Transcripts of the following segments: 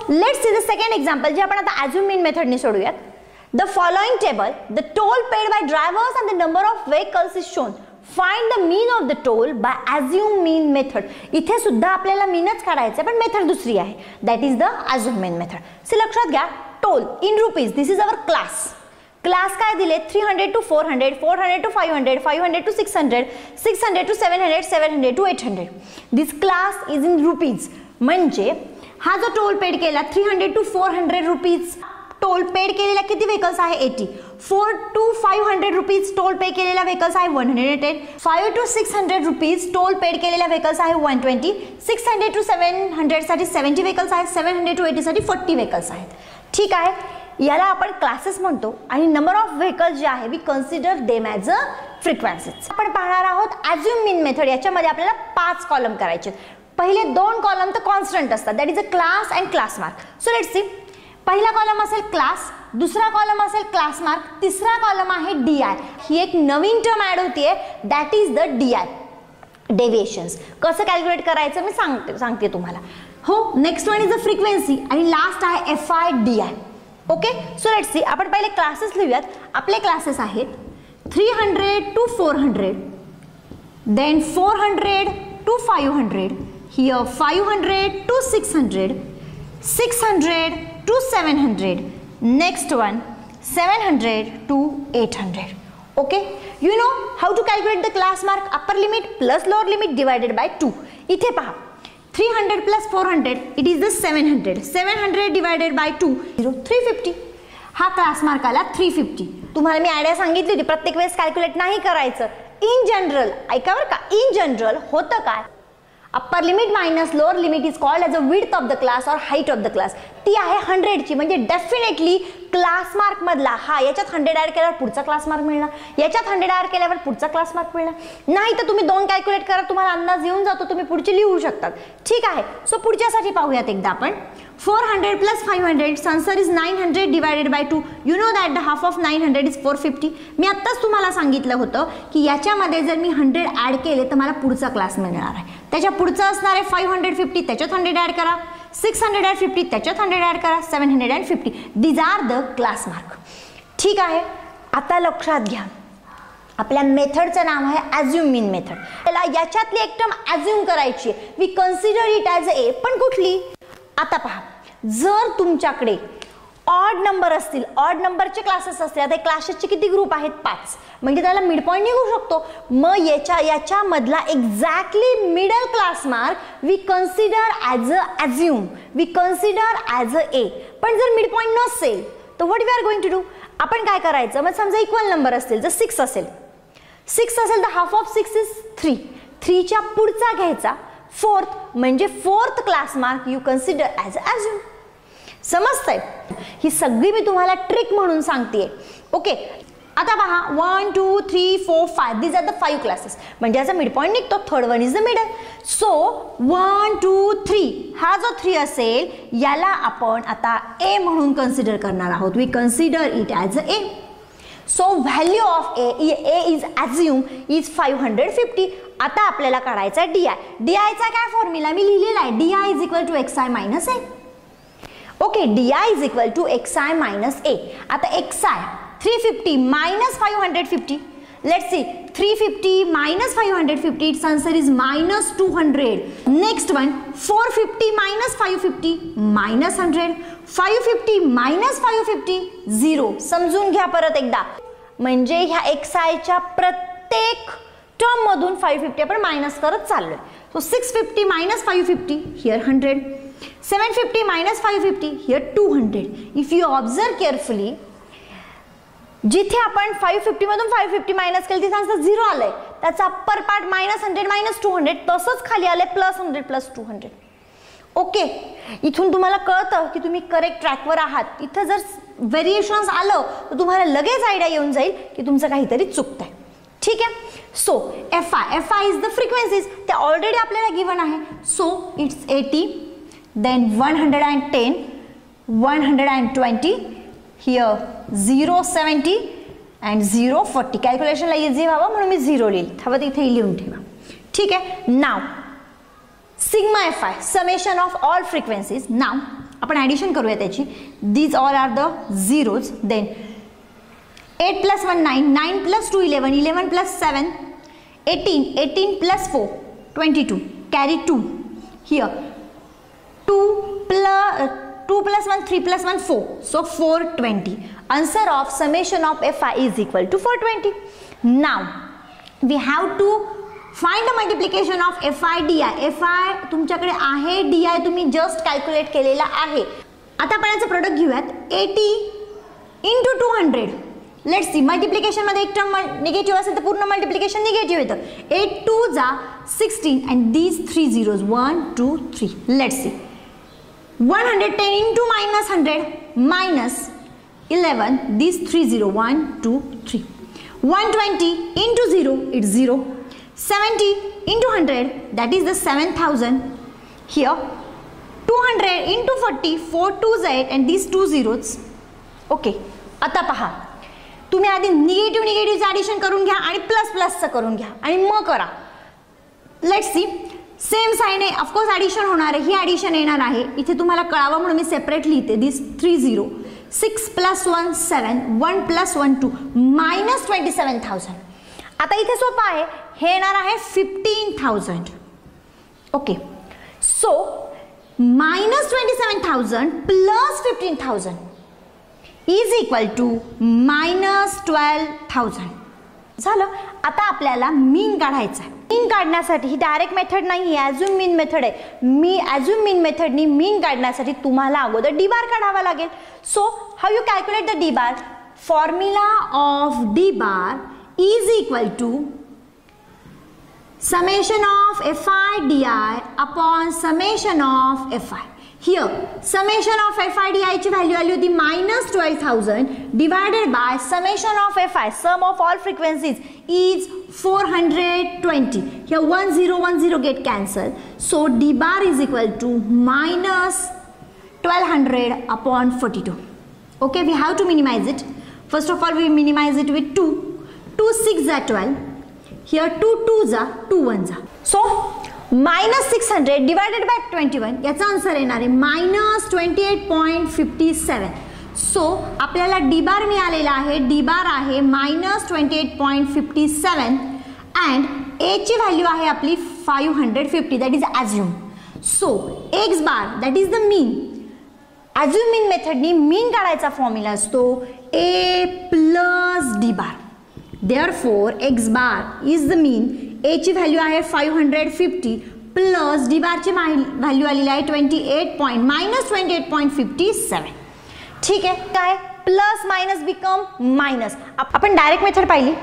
Let's see the second example जे आपण आता अज्युम मीन मेथडने सोडूयात. The following table, the toll paid by drivers and the number of vehicles is shown. Find the mean of the toll by assume mean method. इथे सुद्धा आपल्याला मीनच काढायचं पण मेथड दुसरी आहे, that is the assume mean method. So लक्षात घ्या, toll in rupees, this is our class. Class काय दिले 300 to 400, 400 to 500, 500 to 600, 600 to 700, 700 to 800. This class is in rupees. म्हणजे हा जो टोल पेड केला 300 to 400 रुपीज टोल पेड केलेला किती व्हेकल्स आहे 80. 4 to 500 रुपीज टोल पे केलेला व्हेकल्स आहे 110. 5 to 600 रुपीज टोल पेड केलेला व्हेकल्स आहे 120. 600 to 700 साठी 70 व्हेकल्स आहेत. 700 to 80 साठी 40 व्हेकल्स आहेत. ठीक आहे, याला आपण क्लासेस म्हणतो आणि नंबर ऑफ व्हेकल्स जे आहे we consider them as a frequencies. आपण पाहणार आहोत अज्युम मीन मेथड. याच्यामध्ये आपल्याला 5 कॉलम करायचे. पहिले 2 कॉलम तर कॉन्स्टंट असतात, that is a class and class mark. So let's C, पहिला कॉलम असेल क्लास, दुसरा कॉलम असेल क्लास मार्क, तिसरा कॉलम आहे DI. ही एक नवीन टर्म ऍड होतीये, that is the DI, deviations. कसं कॅल्क्युलेट करायचं मी सांगते तुम्हाला. हो, next one is the frequency आणि लास्ट आहे FI DI. Okay, so let's C, आपण पहिले क्लासेस लिहूयात. आपले क्लासेस आहेत 300 to 400, then 400 to 500, here 500 to 600, 600 to 700, next one 700 to 800. Okay, you know how to calculate the class mark. Upper limit plus lower limit divided by 2. इथे पहा 300 plus 400, it is the 700. 700 divided by 2, 350. हा class mark आला 350. तुम्हाला मी idea सांगितली होती, प्रत्येक वेळेस calculate नाही करायचं. इन जनरल ऐका बरं का, इन जनरल होतं काय, upper limit minus lower limit is called as a width of the class और हाईट ऑफ द क्लास. ती आहे 100 ची. म्हणजे डेफिनेटली क्लास मार्क मधला हा याच्यात 100 ऍड केल्यावर पुढचा क्लास मार्क मिळणार, याच्यात 100 ऍड केल्यावर पुढचा क्लास मार्क मिळणार. नाही तर तुम्ही 2 कॅल्क्युलेट करा, तुम्हाला अंदाज येऊन जातो, तुम्ही पुढचे लिहू शकतात. ठीक आहे, सो पुढच्यासाठी पाहूयात एकदा आपण. 400 plus 500, answer is 900 divided by 2. You know that the half of 900 is 450. मी आत्ताच तुम्हाला सांगितलं होतं की याच्यामध्ये जर मी 100 ऍड केले तर मला पुढचा क्लास मिळणार आहे. त्याच्या पुढचं असणार आहे 550, त्याच्यात 100 ऍड करा. 650, त्याच्यात 100 ऍड करा. 750. These are the class mark. ठीक आहे, आता लक्षात घ्या, आपल्या मेथडचं नाव आहे अज्युम मीन मेथड. त्याला याच्यातली एक टर्म अज्युम करायची, वी कन्सिडर इट ॲज ए. पण कुठली? आता पहा, जर तुमच्याकडे ऑड नंबर असतील, ऑड नंबरचे क्लासेस असतील, आता क्लासेसचे किती ग्रुप आहेत 5, म्हणजे त्याला मिड पॉइंट निघू शकतो. मग याच्या मधला exactly middle class mark we consider as a assume, we consider as a A. पण जर मिड पॉइंट नसेल तर what we are going to do, आपण काय करायचं, मग समजा इक्वल नंबर असतील, जर 6 असेल तर हाफ ऑफ 6 इज 3. 3च्या पुढचा घ्यायचा 4th, म्हणजे 4th class mark you consider as assume. समजतंय? ही सगळी मी तुम्हाला ट्रिक म्हणून सांगतेय. ओके, आता पहा 1 2 3 4 5, दीज आर द 5 क्लासेस. म्हणजे याचा मिड पॉइंट निघतो, third one is the middle. So 1 2 3, हा जो 3 असेल याला आपण आता ए म्हणून कन्सिडर करणार आहोत. We consider it as a A. So value of A is assume is 550. आता आपल्याला काढायचा आहे DI. DI चा काय फॉर्म्युला मी लिहिलेला आहे, DI is equal to XI minus A. Okay, DI is equal to XI minus A. आता XI 350 minus 550. Let's see, 350 minus 550, it's answer is minus 200. Next one 450 minus 550 minus 100. 550 minus 550 0. समजून घ्या परत एकदा, म्हणजे ह्या XI च्या प्रत्येक टर्म मधून 550 आपण मायनस करत चाललोय. So 650 minus 550, here 100. 750 minus 550, here 200. If you observe carefully, जिथे आपण 550 मधून 550 मायनस केलं तिथे आन्सर 0 आलंय. त्याचा अप्पर पार्ट मायनस 100 मायनस 200, तसंच खाली आलंय प्लस 100 प्लस 200. ओके, इथून तुम्हाला कळतं की तुम्ही करेक्ट ट्रॅकवर आहात. इथं जर व्हेरिएशन्स आलं तर तुम्हाला लगेच आयडिया येऊन जाईल की तुमचं काहीतरी चुकतंय. ठीक आहे, so FI is the frequencies, ते ऑलरेडी आपल्याला गिवन आहे. So it's 80, then 110, 120, here 070 and 040. कॅल्क्युलेशनला इझी व्हावं म्हणून मी 0 लिहिलं, हवं तर इथे लिहून ठेवा. ठीक आहे, नाव sigma FI, summation of all frequencies. Now आपण ॲडिशन करूया त्याची. These all are the zeros. Then 8 + 1 9, 9 + 2 11, 11 + 7 18, 18 + 4 22, carry 2. Here 2 + 1 3 + 1 4, so 420. Answer of summation of fi is equal to 420. Now we have to find the multiplication of fi di. fi तुमच्याकडे आहे, di तुम्ही just calculate केलेला आहे. आता आपण याचं product घेऊयात. 80 × 200. Let's see, multiplication मध्ये एक टर्म निगेटिव्ह असेल तर पूर्ण मल्टिप्लिकेशन निगेटिव्ह येतं. 8 2 जा 16 and these 3 zeros 1 2 3. Let's see, 110 × -100 minus 11, these 3 0 1 2 3. 120 × 0, it's 0. 70 × 100, that is the 7000. Here 200 × 40, 4 2s 8 and these 2 zeros. Okay, आता पहा, तुम्ही आधी निगेटिव्ह ॲडिशन करून घ्या आणि प्लसचं करून घ्या आणि मग करा. लेट्स सी, सेम साइन आहे, ऑफकोर्स ॲडिशन होणार आहे, ही ॲडिशन येणार आहे. इथे तुम्हाला कळावं म्हणून मी सेपरेट लिहिते. दिस 3 0, 6 + 1 7, 1 + 1 2, -27,000. आता इथे सोपं आहे, हे येणार आहे 15,000. Okay, so -27,000 + 15,000 is equal to -12,000. झालं. आता आपल्याला मीन काढायचा आहे. मीन काढण्यासाठी ही डायरेक्ट मेथड नाही, ॲझ्युम मीन मेथड आहे. ॲझ्युम मीन मेथडनी मीन काढण्यासाठी तुम्हाला अगोदर डी बार काढावा लागेल. So how you calculate the D bar? Formula of D bar is equal to summation of fi di upon summation of fi. Here summation of fi di ची value आली होती -12,000 divided by summation of fi, sum of all frequencies, is 420. Here 1 0 1 0 get cancelled, so d bar is equal to -1200 upon 42. Okay, we have to minimize it. First of all, we minimize it with 2. 2 6 are 12. Here 2 2s are 2 1s are. So -600 divided by 21, याचा answer येणार आहे -28.57. So आपल्याला D बार मिळालेला आहे. D बार आहे -28.57 and A ची value आहे आपली 550, that is assume. So X bar that is the mean. Assume mean मेथडनी मीन काढायचा फॉर्म्युला असतो A + D bar. Therefore x bar is the mean. a ची व्हॅल्यू आहे 550 प्लस डी बार ची व्हॅल्यू आलेली आहे -28.57. ठीक आहे, काय प्लस मायनस बिकम मायनस. आपण डायरेक्ट मेथड पाहिली,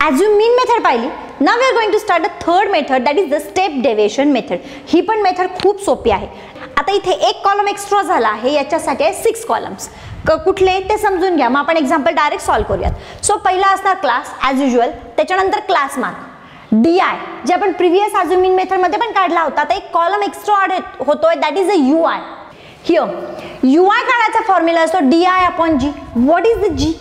ॲझ्युम मीन मेथड पाहिली. Now we are going to start a third method, that is the step deviation method. ही पण मेथड खूप सोपी आहे. आता इथे एक कॉलम एक्स्ट्रा झाला आहे, याच्यासाठी आहे 6 कॉलम्स. कुठले ते समजून घ्या, मग आपण एक्झाम्पल डायरेक्ट सॉल्व करूयात. सो पहिला असणार क्लास ॲज युजुअल, त्याच्यानंतर क्लास मार्क डी आय, जे आपण प्रिव्हियस ॲझ्युम मीन मेथडमध्ये पण काढला होता. आता एक कॉलम एक्स्ट्रा ॲड होतोय, that is a U I. Here U I काढायचा फॉर्म्युला असतो di/g. What is the G?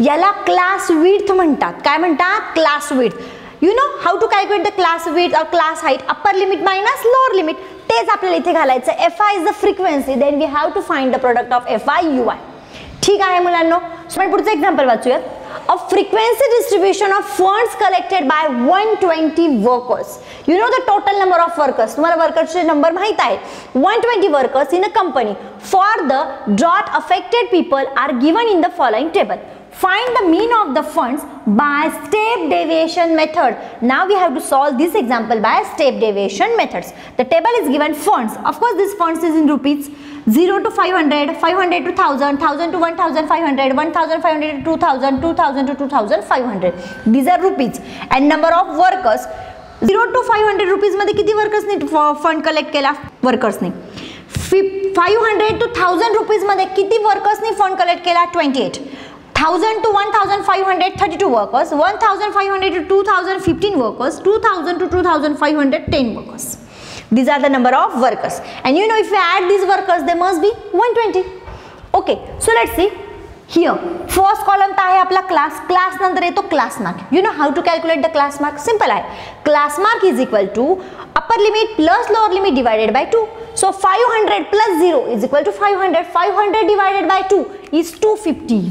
याला क्लास विड्थ म्हणतात. काय म्हणतात? Class width. You know how to calculate the class width और class height? Upper limit minus lower limit. तेच आपल्याला इथे घालायचं. fi is the frequency, then we have to find the product of fi ui. ठीक आहे मुलांनो, आपण पुढचं example वाचूयात. A frequency distribution of funds collected by 120 workers. You know the total number of workers. तुम्हाला वर्कर्सचे नंबर माहित आहे. 120 workers in a company. For the drought affected people are given in the following table. Find the mean of the funds by step deviation method. Now we have to solve this example by step deviation methods. The table is given funds. Of course, this funds is in rupees. 0 to 500, 500 to 1000, 1000 to 1500, 1500 to 2000, 2000 to 2500. These are rupees. And number of workers. 0 to 500 rupees मध्ये किती workers ने fund collect केला? Workers ने. 500 to 1000 rupees मध्ये किती workers ने fund collect केला? 28. 1000 to 1500, 32 workers. 1500 to 2000, 15 workers. 2000 to 2500, 10 workers. These are the number of workers. And you know, if we add these workers, they must be 120. Okay, so let's see. Here first column तर आहे आपला class, class नंतर येतो class mark. You know how to calculate the class mark? Simple आहे. Class mark is equal to upper limit plus lower limit divided by 2. So 500 plus 0 is equal to 500. 500 divided by 2 is 250.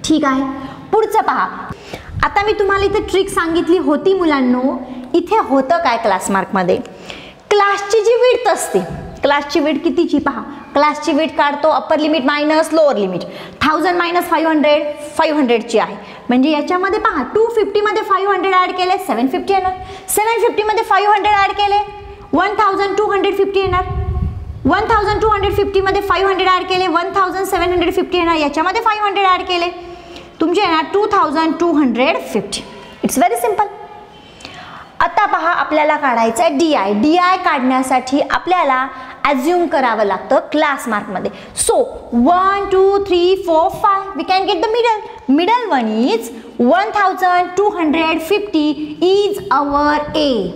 ठीक आहे. पुढचं पहा. आता मी तुम्हाला इथे trick सांगितली होती मुलांनो. इथे होतं काय क्लास मार्क मध्ये? क्लासची जी विड्थ असते, क्लासची विड्थ कितीची पहा. क्लासची विड्थ काढतो अपर limit minus lower limit. 1000 minus 500 500 ची आहे. म्हणजे याच्यामध्ये पहा 250 मध्ये 500 ऍड केले 750 येणार. 750 मध्ये 500 ऍड केले 1250 येणार. 1250 मध्ये 500 ऍड केले 1750 येणार. याच्यामध्ये 500 ऍड केले तुमचे येणार 2250. It's very simple. आता पहा आपल्याला काढायचं आहे DI. DI काढण्यासाठी आपल्याला अज्युम करावं लागतं क्लास मार्क मध्ये. So 1 2 3 4 5 we can get the middle. Middle one is 1250 is our A.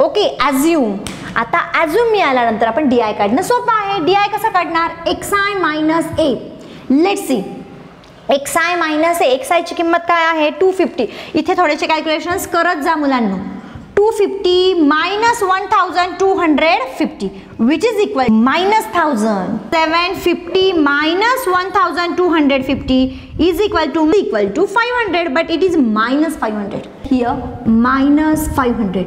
Okay, assume. आता अज्युम मिळाल्यानंतर आपण DI काढणं सोपं आहे. DI कसं काढणार? xi minus A. Let's see. xi minus A. xi ची किंमत काय आहे? 250. इथे थोडेसे कॅल्क्युलेशन्स करत जा मुलांनो. 250 minus 1250 which is equal minus 1000. 750 minus 1250 is equal to 500, but it is minus 500. Here minus 500.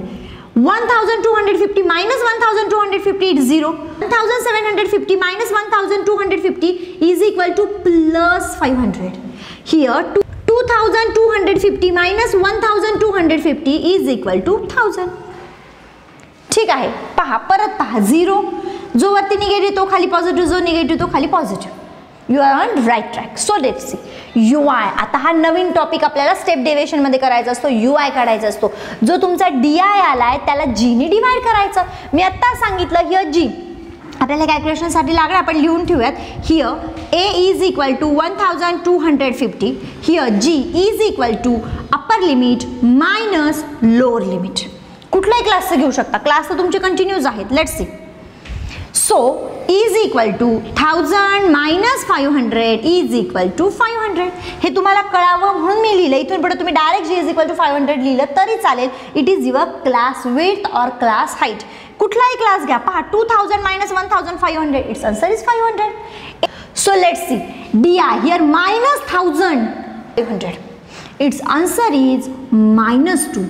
1250 minus 1250 is 0. 1750 minus 1250 is equal to plus 500. Here 2250 minus 1250 is equal to 1000. ठीक आहे. पहा परत पहा. 0 जो वरती निगेटिव्ह तो खाली पॉझिटिव्ह, जो निगेटिव्ह तो खाली positive. You are on right track. So let's see UI. आता हा नवीन टॉपिक आपल्याला स्टेप डेरिव्हेशन मध्ये करायचा असतो. UI काढायचा असतो. जो तुमचा DI आलाय त्याला G ने डिवाइड करायचं. मी आता सांगितलं हियर G आपल्याला कॅल्क्युलेशन साठी लागणार. आपण लिहून ठेवूयात. Here A is equal to 1250. Here G is equal to upper limit minus lower limit. कुठलाही क्लासचं घेऊ शकता. क्लास तर तुमचे कंटिन्यूज आहेत. Let's see. So is equal to 1000 minus 500 is equal to 500. हे तुम्हाला कळावं म्हणून मी लिहिलं. इथून पुढे तुम्ही direct G is equal to 500 लिहिलं तरी चालेल. It is your class width और क्लास हाईट. कुठलाही क्लास घ्या. पहा 2000 minus 1500 it's answer is 500. So let's see DI here minus 1500 it's answer is minus 2.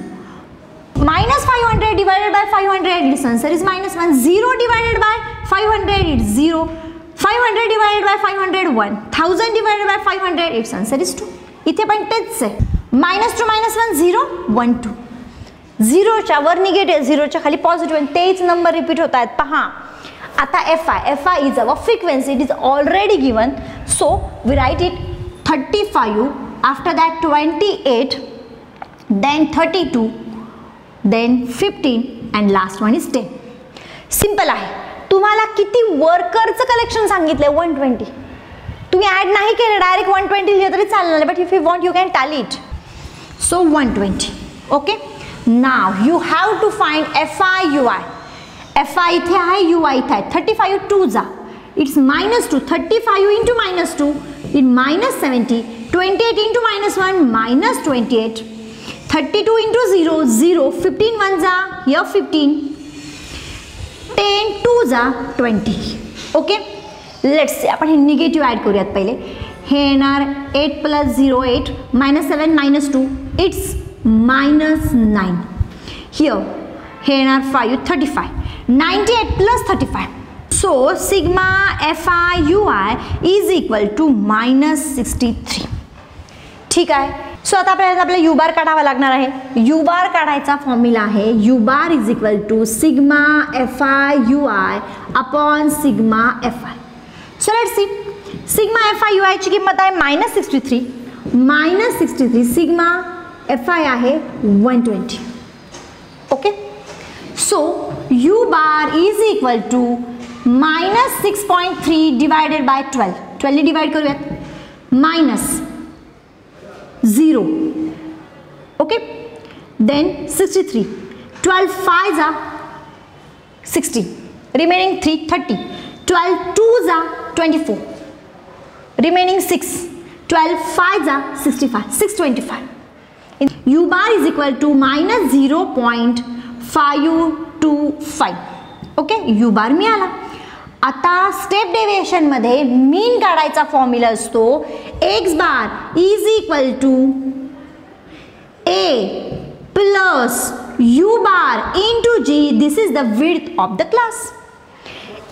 minus 500 divided by 500 its answer is minus 1. 0 divided by 500 it's 0. 500 divided by 500 1. 1000 divided by 500 its answer is 2. इथे पण तेच आहे. minus 2 minus 1 0 1 2. 0 च्या वर negative 0 च्या खाली positive तेच number repeat होत आहेत. पहा आता FI is our frequency. It is already given. So we write it 35, after that 28, then 32, then 15 and last one is 10. Simple आहे. तुम्हाला किती वर्करचं कलेक्शन सांगितलंय? 120. तुम्ही ऍड नाही केलं, डायरेक्ट 120 लिहिलं तरी चालणार, but if you want you can tally it. So 120. Okay. Now you have to find FI UI. FI इथे आहे, UI इथे आहे. 35 2 जा it's minus 2. 35 into minus 2 in minus 70. 28 into minus 1 minus 28. 32 into 0 0. 15 1 जा here 15. 10 2 जा 20. ओके. लेट्स से आपण हे negative add करूयात पहिले. हे येणार 8 plus 0 8 minus 7 minus 2 it's minus 9. here हे येणार 5 35. 98 plus 35. So sigma FI UI is equal to minus 63. ठीक आहे. सो आता आपल्याला U बार काढावा लागणार आहे. U बार काढायचा फॉर्म्युला आहे U bar is equal to sigma FI UI upon sigma FI. So let's see. Sigma FI UI ची किंमत आहे minus 63. minus 63 सिग्मा FI आहे 120. Okay. So U bar is equal to minus 6.3 divided by 12. 12 ने divide करूयात. minus 0. Okay. Then 63. 12 5s are 60. Remaining 3 30. 12 2s are 24. Remaining 6. 12 5s are 65. 625. U bar is equal to minus 0.525. Okay, U बार मिळाला. आता step deviation मध्ये मीन काढायचा formula असतो x bar is equal to a plus u bar into g. This is the width of the class.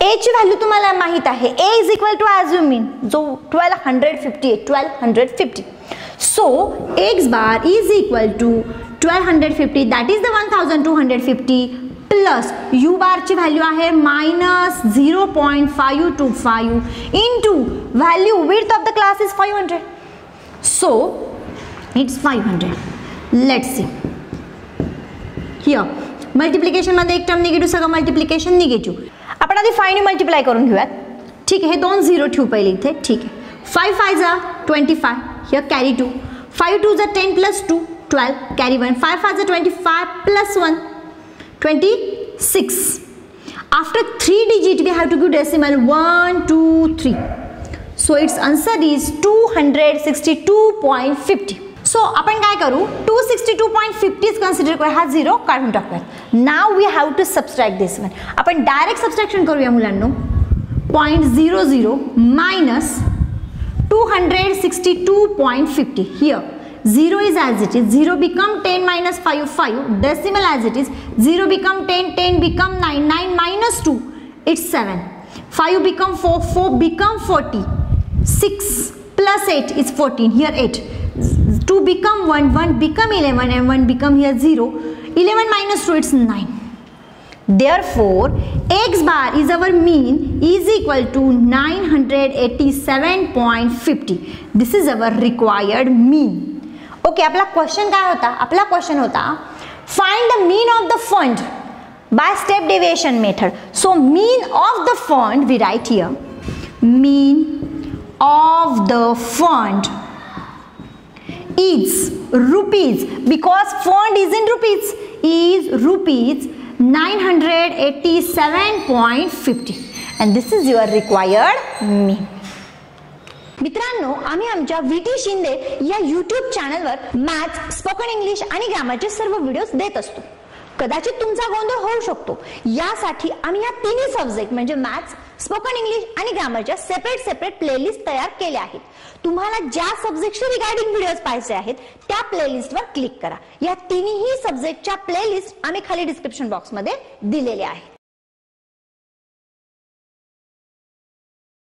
a ची value तुम्हाला माहित आहे. a is equal to assume mean जो 1250 आहे. 1250. So x bar is equal to 1250, that is the 1250 plus u bar ची value आहे minus 0.525 into value width of the class is 500. So it's 500. Let's see here. Multiplication मध्ये एक term negative, सगळं multiplication negative. आपण आधी 5 ने multiply करून घेऊयात. ठीक आहे, हे 2 0 ठेवू पहिले इथे. ठीक आहे, 5 5s are 25. Here carry 2. 5 2s are 10 plus 2 12. Carry 1. 5 5s are 25 plus 1 26. After 3 digit we have to give decimal 1 2 3. So its answer is 262.50. So आपण काय करू, 262.50 कन्सिडर करू. हा 0 काढून टाकूयात. Now we have to subtract this one. आपण direct subtraction करूया मुलांनो. 0.00 minus 262.50. Here 0 is as it is. 0 become 10 minus 5 5. Decimal as it is. 0 become 10 10 become 9 9 minus 2 it's 7. 5 become 4 4 become 40. 6 plus 8 is 14. Here 8. 2 become 1 1 become 11 and 1 become here 0. 11 minus 2 it's 9. Therefore, x bar is our mean is equal to 987.50. This is our required mean. Okay, आपला question काय होता? आपला question होता find the mean of the fund by step deviation method. So mean of the fund we write here. Mean of the fund is rupees, because fund is in rupees, is rupees 987.50 and this is your required mean. मित्रांनो, आम्ही आमच्या VT Shinde या YouTube चॅनलवर maths, spoken English आणि ग्रामरचे सर्व videos देत असतो. कदाचित तुमचा गोंधळ होऊ शकतो. यासाठी आम्ही या तिन्ही सब्जेक्ट म्हणजे मॅथ्स, स्पोकन इंग्लिश आणि ग्रामरच्या सेपरेट प्लेलिस्ट तयार केल्या आहेत. तुम्हाला ज्या सब्जेक्टचे रिगार्डिंग व्हिडिओज पाहायचे आहेत त्या प्लेलिस्टवर क्लिक करा. या तिन्ही सब्जेक्टच्या प्लेलिस्ट आम्ही खाली डिस्क्रिप्शन बॉक्समध्ये दिलेल्या आहेत.